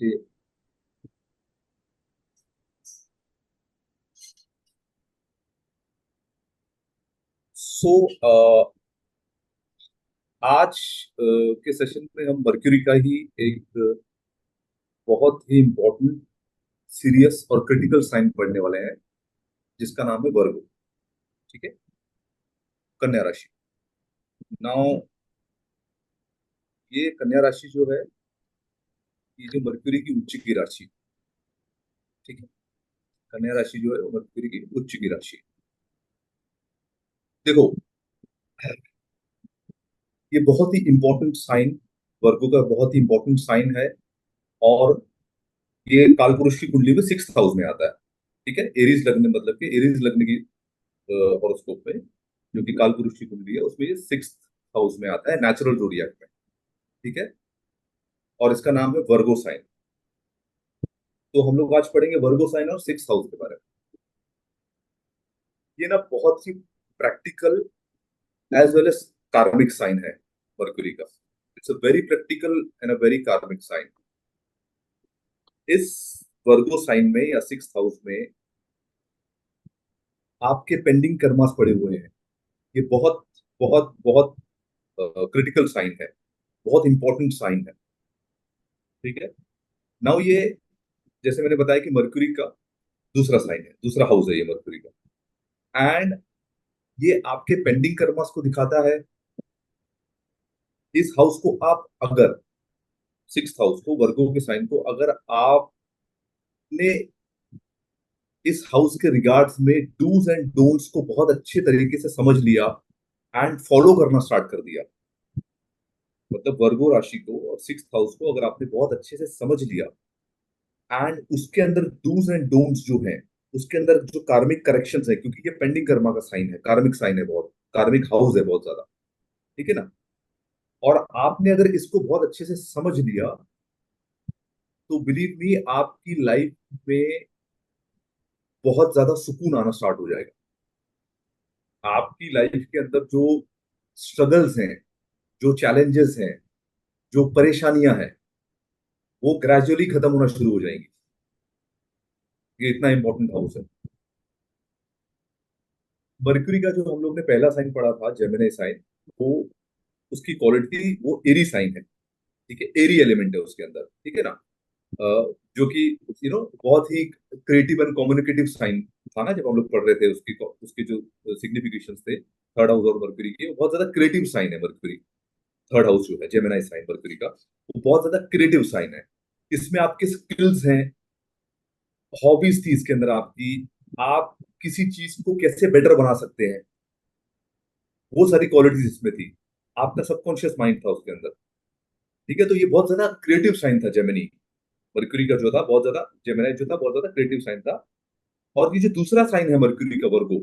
जी। सो आज के सेशन में हम मर्क्यूरी का ही एक बहुत ही इम्पोर्टेंट सीरियस और क्रिटिकल साइन पढ़ने वाले हैं, जिसका नाम है वर्गो। ठीक है, कन्या राशि। नाउ ये कन्या राशि जो है, ये जो मर्क्यूरी की उच्च की राशि। ठीक है, कन्या राशि जो है वो मर्क्यूरी की उच्च की राशि। देखो, ये बहुत ही इंपॉर्टेंट साइन, वर्गो का बहुत ही इंपॉर्टेंट साइन है। और ये कालपुरुष की कुंडली में 6th हाउस में आता है। ठीक है, एरीज लग्न, मतलब कि एरीज लग्न की हॉरोस्कोप में, जो कि कालपुरुष की कुंडली है, उसमें ये 6th हाउस में आता है, नेचुरल जोडियाक में। ठीक है, और इसका नाम है वर्गो साइन। तो हम लोग आज पढ़ेंगे वर्गो साइन और 6th हाउस के बारे में। ये ना बहुत ही प्रैक्टिकल एज वेल एज कार्मिक साइन है मरकुरी का। It's a very practical and a very कार्मिक साइन। इस वर्गो साइन में या 6th हाउस में आपके पेंडिंग कर्मास पड़े हुए हैं। ये बहुत बहुत बहुत क्रिटिकल साइन है, बहुत इंपॉर्टेंट साइन है। ठीक है, नाउ ये, जैसे मैंने बताया कि मर्क्यूरी का दूसरा साइन है, दूसरा हाउस है ये मर्क्यूरी का। एंड ये आपके पेंडिंग कर्मास को दिखाता है। इस हाउस को आप अगर, 6th हाउस को, वर्गो के साइन को अगर आपने इस हाउस के रिगार्ड्स में डूज एंड डोंट्स को बहुत अच्छे तरीके से समझ लिया एंड फॉलो करना स्टार्ट कर दिया, मतलब वर्गो राशि को और 6th हाउस को अगर आपने बहुत अच्छे से समझ लिया एंड उसके अंदर डूज एंड डोंट्स जो है, उसके अंदर जो कार्मिक करेक्शंस है, क्योंकि ये पेंडिंग कर्मा का साइन है, कार्मिक साइन है, बहुत कार्मिक हाउस है बहुत ज्यादा। ठीक है ना, और आपने अगर इसको बहुत अच्छे से समझ लिया, तो बिलीव मी, आपकी लाइफ में बहुत ज्यादा सुकून आना स्टार्ट हो जाएगा। आपकी लाइफ के अंदर जो स्ट्रगल्स हैं, जो चैलेंजेस हैं, जो परेशानियां हैं, वो ग्रेजुअली खत्म होना शुरू हो जाएंगी। ये इतना इंपॉर्टेंट हाउस है। मर्क्यूरी का जो हम लोग ने पहला साइन पढ़ा था, जेमिनी साइन, वो उसकी क्वालिटी वो एरी साइन है। ठीक है, एरी एलिमेंट है उसके अंदर। ठीक है ना, जो कि बहुत ही क्रिएटिव एंड कम्युनिकेटिव साइन था ना, जब हम लोग पढ़ रहे थे उसकी उसके जो सिग्निफिकेशन थे थर्ड हाउस और मर्क्यूरी के, वो बहुत ज्यादा क्रिएटिव साइन है मर्क्यूरी। थर्ड हाउस जो है जेमिनी साइन मर्क्यूरी का, वो बहुत ज्यादा क्रिएटिव साइन है। इसमें आपके स्किल्स हैं, हॉबीज थी इसके अंदर आपकी, आप किसी चीज को कैसे बेटर बना सकते हैं, वो सारी क्वालिटीज इसमें थी। आपका सबकॉन्शियस माइंड था उसके अंदर। ठीक है, तो ये बहुत ज्यादा क्रिएटिव साइन था जेमिनी। मर्क्यूरी का जो था बहुत ज्यादा, जेमिनी जो था बहुत ज्यादा क्रिएटिव साइन था। और ये जो दूसरा साइन है मर्क्यूरी का, वर्गो,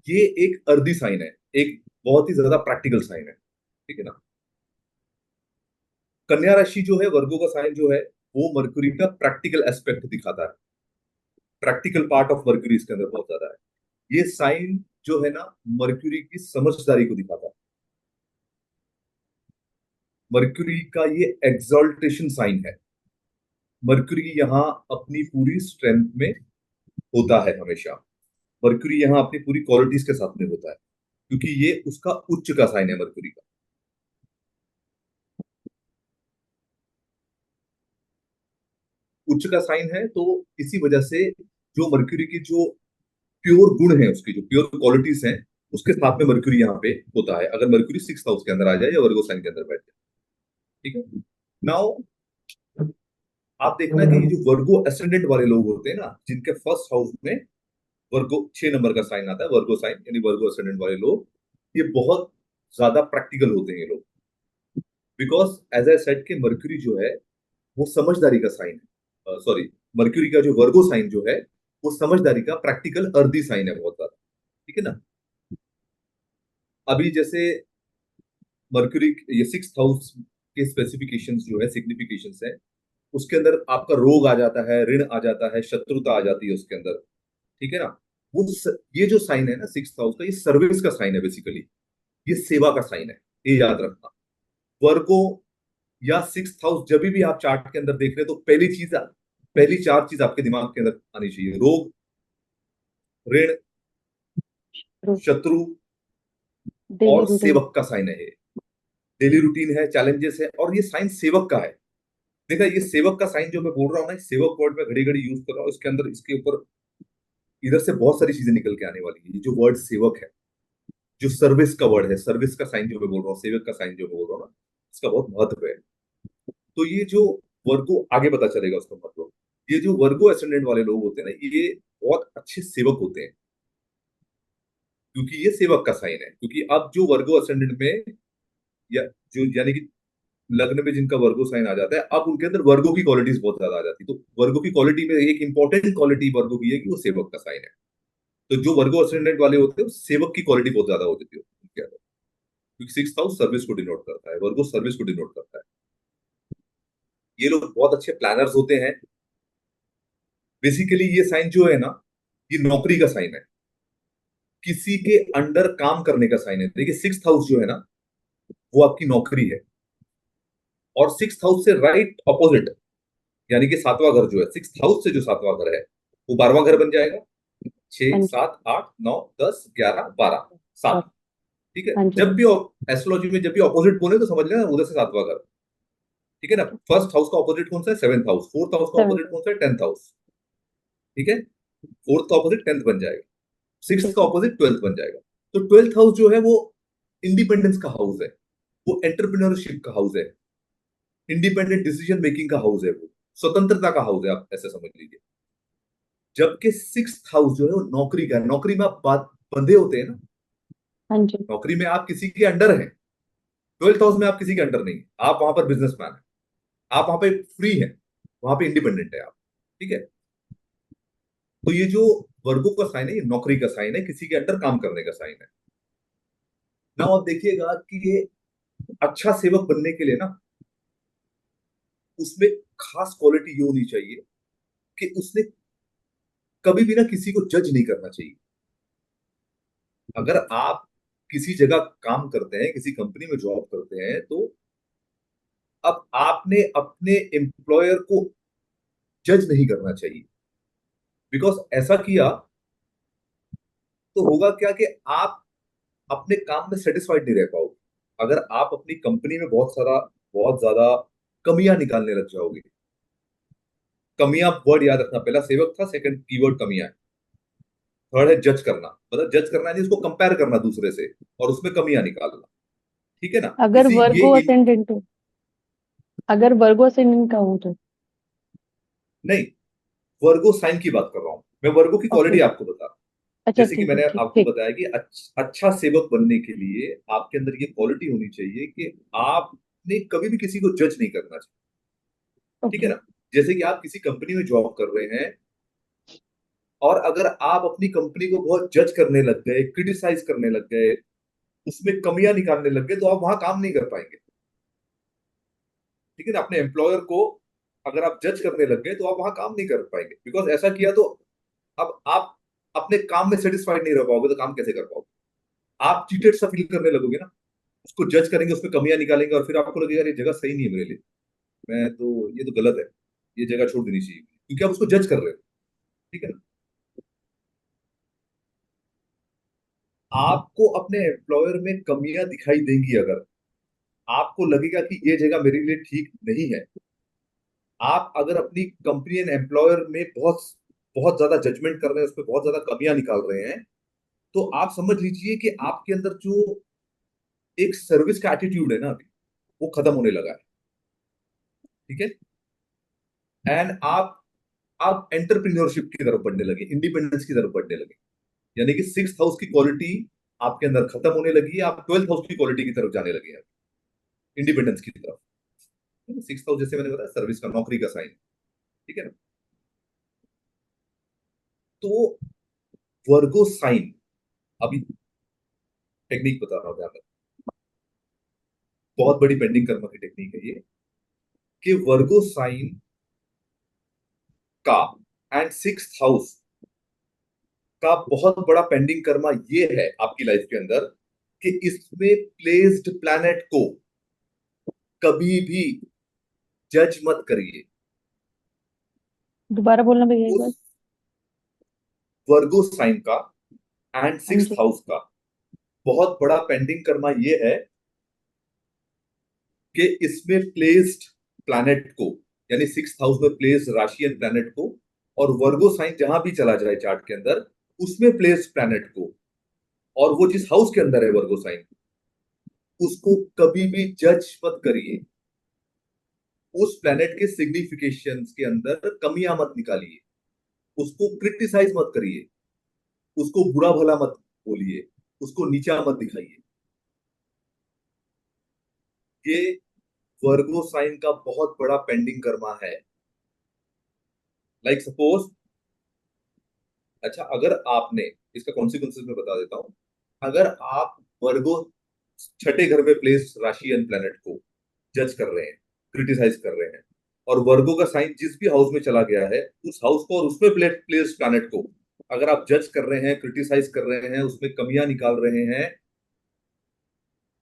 ये एक अर्दी साइन है, एक बहुत ही ज्यादा प्रैक्टिकल साइन है। ठीक है ना, कन्या राशि जो है, वर्गो का साइन जो है, वो मर्क्यूरी का प्रैक्टिकल एस्पेक्ट दिखाता है। प्रैक्टिकल पार्ट ऑफ मर्क्यूरी इसके अंदर बहुत ज्यादा है। ये साइन जो है ना, मर्क्यूरी की समझदारी को दिखाता है। मर्क्यूरी का ये एग्जॉल्टेशन साइन है। मर्क्यूरी यहाँ अपनी पूरी स्ट्रेंथ में होता है हमेशा। मर्क्यूरी यहाँ अपनी पूरी क्वालिटीज के साथ में होता है, क्योंकि ये उसका उच्च का साइन है मर्क्यूरी का। उच्च का साइन है, तो इसी वजह से जो मर्क्यूरी की जो प्योर गुण है, उसकी जो प्योर क्वालिटीज हैं, उसके साथ में मर्क्यूरी यहाँ पे होता है, अगर मर्क्यूरी 6th हाउस के अंदर आ जाए या वर्गो साइन के अंदर बैठ जाए। ठीक है, नाउ आप देखना कि ये जो वर्गो एसेंडेंट वाले लोग होते हैं ना, जिनके फर्स्ट हाउस में वर्गो 6 नंबर का साइन आता है, वर्गो साइन यानी वर्गो एसेंडेंट वाले लोग, ये बहुत ज्यादा प्रैक्टिकल होते हैं ये लोग। बिकॉज एज आई सेड कि मर्क्यूरी जो है, वो समझदारी का साइन है। सॉरी, मर्क्यूरी का जो वर्गो साइन जो है, वो समझदारी का प्रैक्टिकल अर्दी साइन है बहुत ज्यादा। ठीक है ना, अभी जैसे मर्क्यूरी, ये 6th हाउस के स्पेसिफिकेशंस जो है, सिग्निफिकेशंस है, उसके अंदर आपका रोग आ जाता है, ऋण आ जाता है, शत्रुता आ जाती है उसके अंदर। ठीक है ना, ये जो साइन है ना 6th हाउस का, ये सर्विस का साइन है बेसिकली। ये सेवा का साइन है, ये याद रखना। वर्गो या सिक्स हाउस जब भी आप चार्ट के अंदर देख रहे हैं तो पहली चार चीज आपके दिमाग के अंदर आनी चाहिए: रोग, ऋण, शत्रु डेली और रूटीन। सेवक का साइन है ये। डेली रूटीन है, चैलेंजेस है, और ये साइन सेवक का है। देखा, ये सेवक का साइन जो मैं बोल रहा हूँ ना, सेवक वर्ड में घड़ी घड़ी यूज कर रहा हूँ, इसके अंदर इसके ऊपर इधर से बहुत सारी चीजें निकल के आने वाली है। ये जो वर्ड सेवक है, जो सर्विस का वर्ड है, सर्विस का साइन जो मैं बोल रहा हूँ, सेवक का साइन जो मैं बोल रहा हूँ ना, इसका बहुत महत्व है। तो ये जो वर्गो, आगे पता चलेगा उसका महत्व। ये जो वर्गो एसेंडेंट वाले लोग होते हैं ना, ये बहुत अच्छे सेवक होते हैं, क्योंकि ये सेवक का साइन है। क्योंकि अब जो वर्गो एसेंडेंट में, या जो यानी कि लग्न में जिनका वर्गो साइन आ जाता है, अब उनके अंदर वर्गो की क्वालिटीज बहुत ज्यादा आ जाती है। तो वर्गो की क्वालिटी में एक इंपॉर्टेंट क्वालिटी वर्गो की है कि वो सेवक का साइन है। तो जो वर्गो असेंडेंट वाले होते हैं, वो सेवक की क्वालिटी बहुत ज्यादा हो जाती है उनके अंदर, क्योंकि सिक्स हाउस सर्विस को डिनोट करता है, वर्गो सर्विस को डिनोट करता है। ये लोग बहुत अच्छे प्लानर्स होते हैं। बेसिकली ये साइन जो है ना, ये नौकरी का साइन है, किसी के अंडर काम करने का साइन है। देखिए, सिक्स हाउस जो है ना, वो आपकी नौकरी है। और सिक्स हाउस से राइट ऑपोजिट, यानी कि सातवां घर जो है, सिक्स हाउस से जो सातवां घर है, वो 12वां घर बन जाएगा। छह, हाँ जी। सात, आठ, नौ, 10, 11, 12, और 7। ठीक है, हाँ जी। जब भी एस्ट्रोलॉजी में जब भी ऑपोजिट बोले तो समझ लेना उधर से सातवां घर। ठीक है ना। फर्स्ट हाउस का ऑपोजिट कौन सा है? Seventh house. फोर्थ हाउस का 7। ऑपोजिट कौन सा है? Tenth house. ठीक है, फोर्थ का ऑपोजिट टेंथ बन जाएगा, सिक्स ठीक का है। ऑपोजिट ट्वेल्थ बन जाएगा। तो ट्वेल्थ हाउस जो है वो इंडिपेंडेंस का हाउस है, वो एंटरप्रेन्योरशिप का हाउस है, इंडिपेंडेंट डिसीजन मेकिंग का हाउस है, वो स्वतंत्रता का हाउस है, आप ऐसे समझ लीजिए। जबकि सिक्स हाउस जो है वो नौकरी का है। नौकरी में आप बात बंधे होते हैं ना, हाँ जी। नौकरी में आप किसी के अंडर हैं। ट्वेल्थ हाउस में आप किसी के अंडर नहीं, आप वहां पर बिजनेसमैन है, आप वहां पे फ्री है, वहां पे इंडिपेंडेंट है आप। ठीक है। तो ये जो वर्गो का साइन है, ये नौकरी का साइन है, किसी के अंडर काम करने का साइन है। ना आप देखिएगा कि ये अच्छा सेवक बनने के लिए ना, उसमें खास क्वालिटी ये होनी चाहिए कि उसने कभी भी ना किसी को जज नहीं करना चाहिए। अगर आप किसी जगह काम करते हैं, किसी कंपनी में जॉब करते हैं, तो अब आपने अपने एम्प्लॉयर को जज नहीं करना चाहिए। बिकॉज ऐसा किया तो होगा क्या कि आप अपने काम में सेटिस्फाइड नहीं रह पाओगे। अगर आप अपनी कंपनी में बहुत ज्यादा कमियां निकालने लग जाओगे। कमियां वर्ड याद रखना, पहला सेवक था, सेकंड कीवर्ड कमियां है, थर्ड है जज करना। मतलब जज करना नहीं, उसको कंपेयर करना दूसरे से और उसमें कमियां निकालना। ठीक है ना। अगर इसी ये वर्गो असेंडेंट हो, अगर वर्गो असेंडेंट का हो तो। नहीं, वर्गो साइन की बात कर रहा हूं मैं, वर्गो की ओके। क्वालिटी आपको बता रहा हूं। अच्छा जैसे कि ठीक है, मैंने ठीक आपको ठीक। बताया कि अच्छा सेवक बनने के लिए आपके अंदर ये क्वालिटी होनी चाहिए कि आपने कभी भी किसी को जज नहीं करना चाहिए। ठीक है ओके। ना। जैसे कि आप किसी कंपनी में जॉब कर रहे हैं, और अगर आप अपनी कंपनी को बहुत जज करने लग गए, क्रिटिसाइज करने लग गए, उसमें कमियां निकालने लग गए, तो आप वहां काम नहीं कर पाएंगे। ठीक है ना। अपने एम्प्लॉयर को अगर आप जज करने लग गए, तो आप वहां काम नहीं कर पाएंगे। बिकॉज ऐसा किया तो अब आप अपने काम में सेटिस्फाइड नहीं रह पाओगे, तो काम कैसे कर पाओगे? आप चीटेड सा फील करने लगोगे ना। उसको जज करेंगे, उसमें कमियां निकालेंगे, और फिर आपको लगेगा यार ये जगह सही नहीं है मेरे लिए, मैं तो ये तो गलत है, ये जगह छोड़ देनी चाहिए, क्योंकि आप उसको जज कर रहे हो। ठीक है ना। आपको अपने एम्प्लॉयर में कमियां दिखाई देंगी, अगर आपको लगेगा कि ये जगह मेरे लिए ठीक नहीं है, आप अगर अपनी कंपनी एंड एम्प्लॉयर में बहुत बहुत ज्यादा जजमेंट कर रहे हैं, उसमें बहुत ज्यादा कमियां निकाल रहे हैं, तो आप समझ लीजिए कि आपके अंदर जो एक सर्विस का एटीट्यूड है ना, अभी वो खत्म होने लगा है। ठीक है। एंड आप एंटरप्रेन्योरशिप की तरफ बढ़ने लगे, इंडिपेंडेंस की तरफ बढ़ने लगे। यानी कि सिक्स हाउस की क्वालिटी आपके अंदर खत्म होने लगी है, आप ट्वेल्थ हाउस की क्वालिटी की तरफ जाने लगे हैं, इंडिपेंडेंस की तरफ। सिक्स हाउस जैसे मैंने बताया, सर्विस का, नौकरी का साइन। ठीक है ना। तो वर्गो साइन, अभी टेक्निक बता रहा हूं, ध्यान रखना। बहुत बड़ी पेंडिंग कर्म की टेक्निक है ये, कि वर्गो साइन का एंड सिक्स हाउस का बहुत बड़ा पेंडिंग कर्मा ये है आपकी लाइफ के अंदर, कि इसमें प्लेस्ड प्लैनेट को कभी भी जज मत करिए। दोबारा बोलना भैया एक बार। उस वर्गो साइन का एंड हाँ सिक्स जी। हाउस का बहुत बड़ा पेंडिंग कर्मा ये है कि इसमें प्लेस्ड प्लैनेट को, यानी सिक्स हाउस में प्लेस्ड राशि एंड प्लैनेट को, और वर्गो साइन जहां भी चला जाए चार्ट के अंदर उसमें प्लेस्ड प्लैनेट को, और वो जिस हाउस के अंदर है वर्गो साइन, उसको कभी भी जज मत करिए। उस प्लैनेट के सिग्निफिकेशंस के अंदर कमियां मत निकालिए, उसको क्रिटिसाइज मत करिए, उसको बुरा भला मत बोलिए, उसको नीचा मत दिखाइए। ये वर्गो साइन का बहुत बड़ा पेंडिंग कर्मा है। लाइक सपोज, अच्छा अगर आपने, इसका कॉन्सिक्वेंसेस में बता देता हूं, अगर आप वर्गो छठे घर में प्लेस राशि एंड प्लैनेट को जज कर रहे हैं, क्रिटिसाइज कर रहे हैं, और वर्गो का साइन जिस भी हाउस में चला गया है उस हाउस को और उसमें प्लेस प्लैनेट को अगर आप जज कर रहे हैं, क्रिटिसाइज कर रहे हैं, उसमें कमियां निकाल रहे हैं,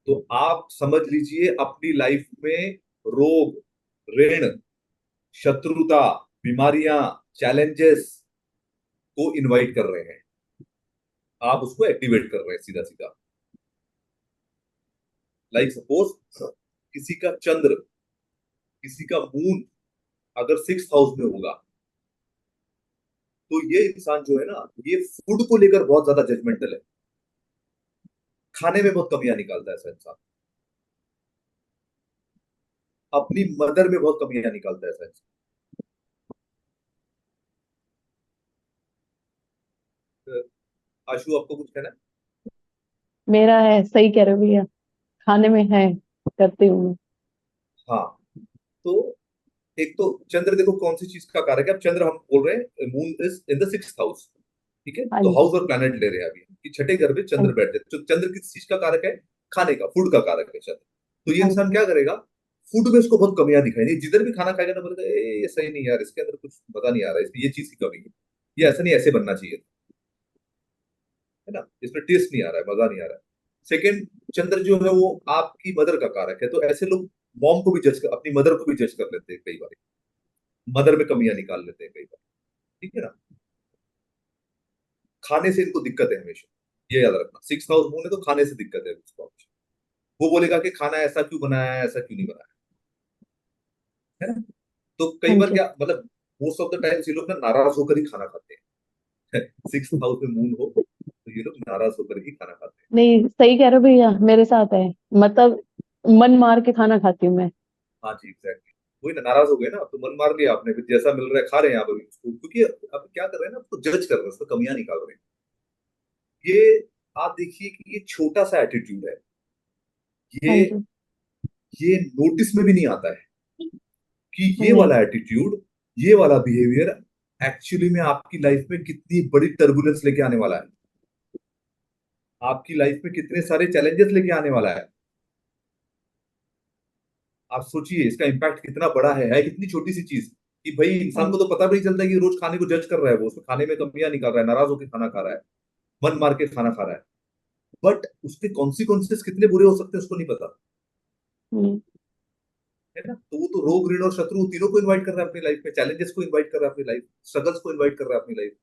तो आप समझ लीजिए अपनी लाइफ में रोग, ऋण, शत्रुता, बीमारियां, चैलेंजेस को इनवाइट कर रहे हैं। आप उसको एक्टिवेट कर रहे हैं सीधा सीधा। लाइक सपोज, किसी का चंद्र, किसी का मून अगर सिक्स हाउस में होगा, तो ये इंसान जो है ना, ये फूड को लेकर बहुत ज्यादा जजमेंटल है, खाने में बहुत कमियां निकालता है ऐसा इंसान, अपनी मदर में बहुत कमियां निकालता है ऐसा इंसान। आशु, आपको कुछ कहना है? मेरा है, सही कह रहे हो भैया, खाने में है, करती हूँ मैं। हाँ, तो एक तो चंद्र देखो कौन सी चीज का कारक है। अब चंद्र हम बोल रहे हैं moon is in the sixth house, ठीक है, हाँ तो जी। हाउस और प्लैनेट ले रहे हैं अभी कि छठे घर में हाँ चंद्र बैठ जाए, तो चंद्र किस चीज का कारक है? खाने का, फूड का कारक है चंद्र। तो ये हाँ इंसान जी। क्या करेगा? फूड में इसको बहुत कमियां दिखाई नहीं, जिधर भी खाना खाएगा ना बोलेगा, "ए, ये सही नहीं यार, इसके अंदर कुछ पता नहीं आ रहा है, इसमें ये चीज की कमी है, ये ऐसा नहीं, ऐसे बनना चाहिए, है ना, इसमें टेस्ट नहीं आ रहा है, मजा नहीं आ रहा है।" सेकंड, चंद्र जो है वो आपकी मदर का कारक है, तो ऐसे लोग मॉम को भी जज कर, अपनी मदर को भी जज कर लेते हैं कई बार, मदर में कमियां निकाल लेते हैं कई बार, ठीक है ना। खाने से इनको दिक्कत है हमेशा, ये याद रखना, सिक्स हाउस मून है तो खाने से दिक्कत है उसको हमेशा। वो बोलेगा कि खाना ऐसा क्यों बनाया है, ऐसा क्यों नहीं बनाया है ना। तो कई हाँ बार जी। क्या मतलब, मोस्ट ऑफ द टाइम्स ये लोग ना नाराज होकर ही खाना खाते हैं। सिक्स हाउस में मून हो तो ये लोग नाराज होकर ही खाना खाते हैं। नहीं, सही कह रहे हो भैया, मेरे साथ है। मतलब मन मार के खाना खाती हूँ मैं। हाँ जी, एग्जैक्टली। वही ना, नाराज हो गए ना, तो मन मार लिया आपने, फिर जैसा मिल रहा है खा रहे हैं आप अभी उसको, क्योंकि अब क्या कर रहे हैं ना, आपको जज कर रहे हैं, उसको कमियां निकाल रहे हैं। ये आप देखिए कि ये छोटा सा एटीट्यूड है, हाँ ये जी। ये नोटिस में भी नहीं आता है कि ये नहीं। वाला एटीट्यूड, ये वाला बिहेवियर एक्चुअली में आपकी लाइफ में कितनी बड़ी टर्बुलेंस लेके आने वाला है, आपकी लाइफ में कितने सारे चैलेंजेस लेके आने वाला है। आप सोचिए इसका इम्पैक्ट कितना बड़ा है कितनी छोटी सी चीज, कि भाई हाँ इंसान को जी। तो पता भी नहीं चलता कि रोज खाने को जज कर रहा है, वो उसमें खाने में कमियां निकाल रहा है, नाराज होकर खाना खा रहा है, मन मार के खाना खा रहा है, बट उसके कॉन्सिक्वेंसेस कितने बुरे हो सकते हैं उसको नहीं पता, हम्म। है ना। तो वो तो रोग, ऋण और शत्रु तीनों को इनवाइट कर रहा है अपनी लाइफ में, चैलेंजेस को इनवाइट कर रहा है अपनी लाइफ, स्ट्रगल्स को इनवाइट कर रहा है अपनी लाइफ।